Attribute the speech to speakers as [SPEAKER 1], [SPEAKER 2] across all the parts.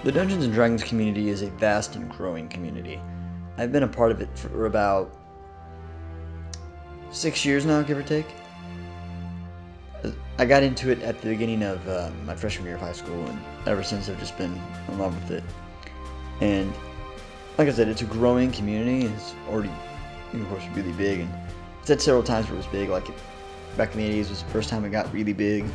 [SPEAKER 1] The Dungeons and Dragons community is a vast and growing community. I've been a part of it for about 6 years now, give or take. I got into it at the beginning of my freshman year of high school, and ever since I've just been in love with it. And like I said, it's a growing community, and it's already, of course, really big. And it's had several times where it was big, like back in the 80s was the first time it got really big.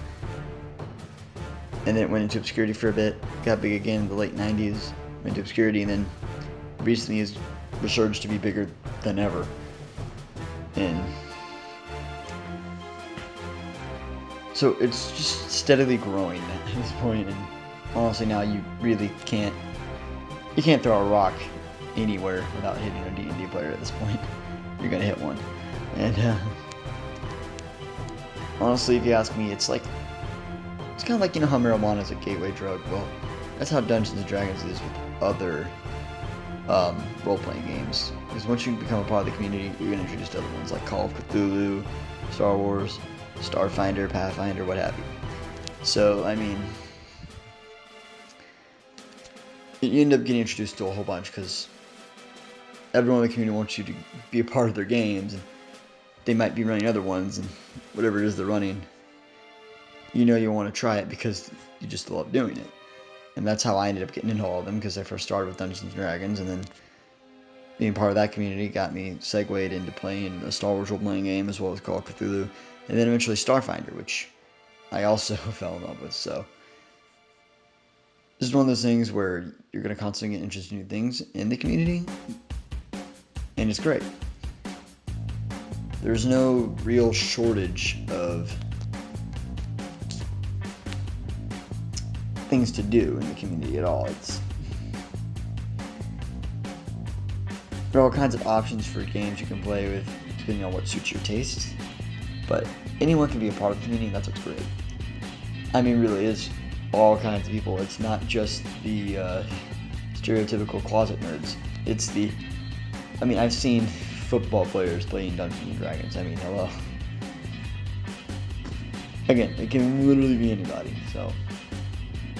[SPEAKER 1] And then it went into obscurity for a bit, got big again in the late 90s, went into obscurity, and then recently has resurged to be bigger than ever. And so it's just steadily growing at this point, and honestly now you really can't throw a rock anywhere without hitting a D&D player at this point. You're gonna hit one. And honestly, if you ask me, it's kind of like, how marijuana is a gateway drug. Well, that's how Dungeons and Dragons is with other role-playing games. Because once you become a part of the community, you're going to introduce to other ones like Call of Cthulhu, Star Wars, Starfinder, Pathfinder, what have you. So, I mean, you end up getting introduced to a whole bunch because everyone in the community wants you to be a part of their games, and they might be running other ones, and whatever it is they're running, you want to try it because you just love doing it. And that's how I ended up getting into all of them, because I first started with Dungeons & Dragons, and then being part of that community got me segued into playing a Star Wars role-playing game as well as Call of Cthulhu, and then eventually Starfinder, which I also fell in love with. So this is one of those things where you're going to constantly get interested in new things in the community, and it's great. There's no real shortage of things to do in the community at all. There are all kinds of options for games you can play with depending on what suits your taste, but anyone can be a part of the community, and that's what's great. I mean, really is all kinds of people. It's not just the stereotypical closet nerds. I've seen football players playing Dungeons and Dragons. I mean, hello. Again, it can literally be anybody, so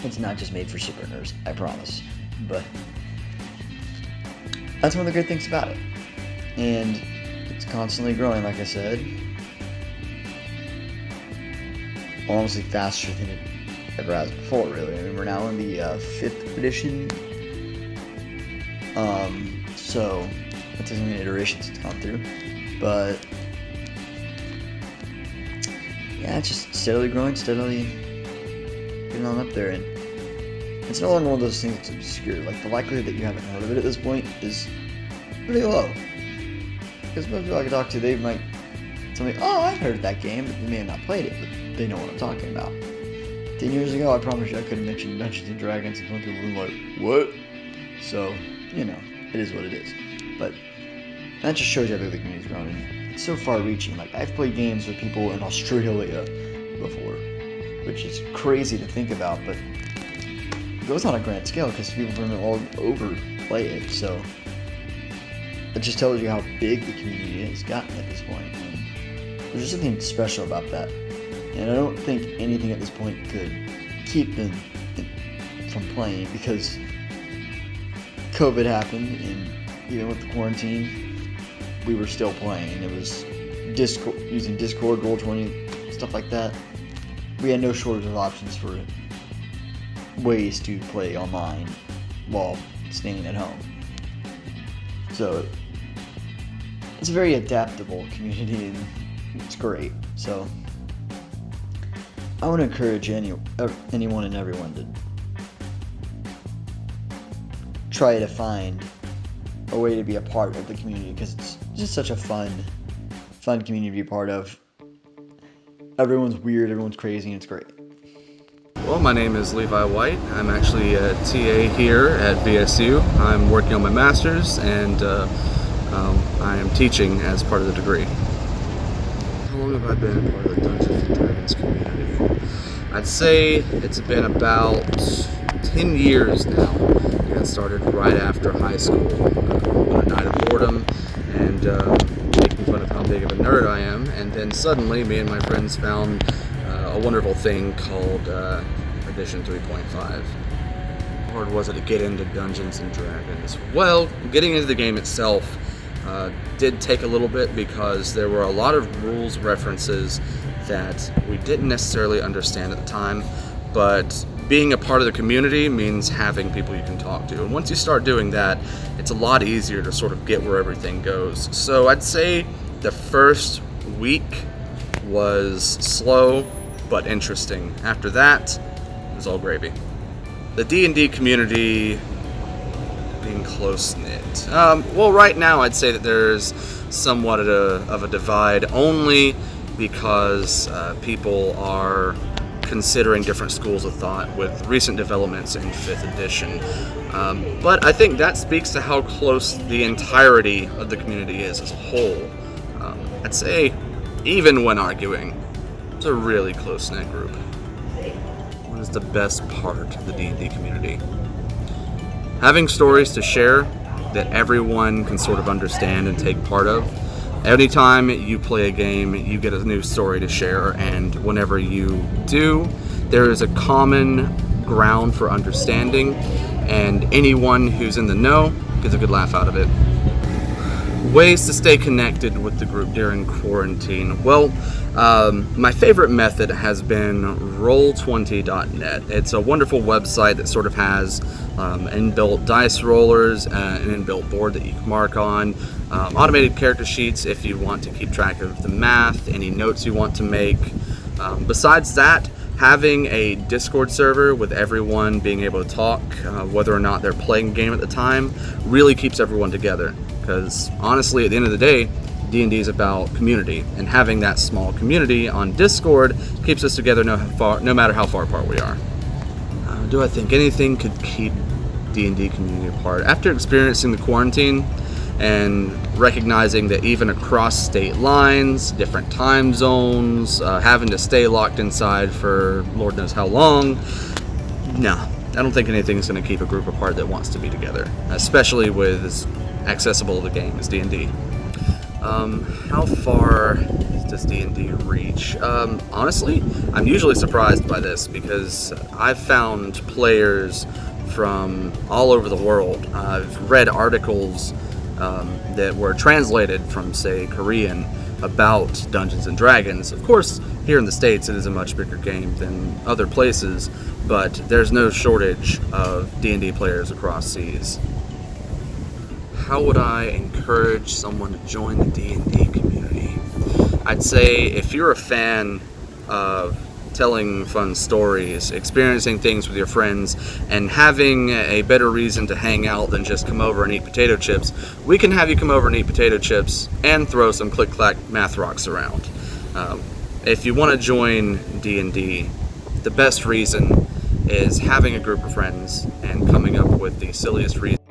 [SPEAKER 1] it's not just made for super nerds, I promise. But that's one of the great things about it. And it's constantly growing, like I said. Honestly, faster than it ever has before, really. I mean, we're now in the 5th edition. So that's how many iterations it's gone through. But yeah, it's just steadily growing, steadily getting on up there, and it's no longer one of those things that's obscure. Like, the likelihood that you haven't heard of it at this point is pretty low. Because most people I can talk to, they might tell me, oh, I've heard of that game, but they may have not played it, but they know what I'm talking about. 10 years ago, I promise you I could have mentioned Dungeons and Dragons, and some people were like, what? So, it is what it is. But that just shows you how big the community's grown, and it's so far-reaching. Like, I've played games with people in Australia before, which is crazy to think about, but it goes on a grand scale because people from all over play it. So it just tells you how big the community has gotten at this point. And there's just something special about that, and I don't think anything at this point could keep them from playing, because COVID happened, and even with the quarantine, we were still playing. It was Discord, using Discord, Roll20, stuff like that. We had no shortage of options for ways to play online while staying at home. So it's a very adaptable community, and it's great. So I want to encourage anyone and everyone to try to find a way to be a part of the community, because it's just such a fun community to be a part of. Everyone's weird, everyone's crazy, and it's great.
[SPEAKER 2] Well, my name is Levi White. I'm actually a TA here at VSU. I'm working on my master's, and I am teaching as part of the degree. How long have I been a part of the Dungeons and Dragons community? I'd say it's been about 10 years now. I got started right after high school, on a night of boredom, and making fun of how big of a nerd I am, and then suddenly me and my friends found a wonderful thing called Edition 3.5. hard was it to get into Dungeons and Dragons? Well, getting into the game itself did take a little bit because there were a lot of rules references that we didn't necessarily understand at the time, but being a part of the community means having people you can talk to. And once you start doing that, it's a lot easier to sort of get where everything goes. So I'd say the first week was slow but interesting. After that, it was all gravy. The D&D community being close-knit. Well, right now I'd say that there's somewhat of a divide, only because people are considering different schools of thought with recent developments in 5th edition. But I think that speaks to how close the entirety of the community is as a whole. I'd say, even when arguing, it's a really close-knit group. What is the best part of the D&D community? Having stories to share that everyone can sort of understand and take part of. Anytime you play a game, you get a new story to share, and whenever you do, there is a common ground for understanding, and anyone who's in the know gets a good laugh out of it. Ways to stay connected with the group during quarantine. Well, my favorite method has been Roll20.net. It's a wonderful website that sort of has inbuilt dice rollers, an inbuilt board that you can mark on, automated character sheets if you want to keep track of the math, any notes you want to make. Besides that, having a Discord server with everyone being able to talk, whether or not they're playing a game at the time, really keeps everyone together. Because honestly, at the end of the day, D&D is about community, and having that small community on Discord keeps us together no matter how far apart we are. Do I think anything could keep D&D community apart? After experiencing the quarantine and recognizing that even across state lines, different time zones, having to stay locked inside for Lord knows how long, no, I don't think anything's going to keep a group apart that wants to be together, especially with as accessible the game as D&D. How far does D&D reach? Honestly, I'm usually surprised by this because I've found players from all over the world. I've read articles that were translated from, say, Korean about Dungeons and Dragons. Of course, here in the States it is a much bigger game than other places, but there's no shortage of D&D players across seas. How would I encourage someone to join the D&D community? I'd say if you're a fan of telling fun stories, experiencing things with your friends, and having a better reason to hang out than just come over and eat potato chips, we can have you come over and eat potato chips and throw some click-clack math rocks around. If you want to join D&D, the best reason is having a group of friends and coming up with the silliest reason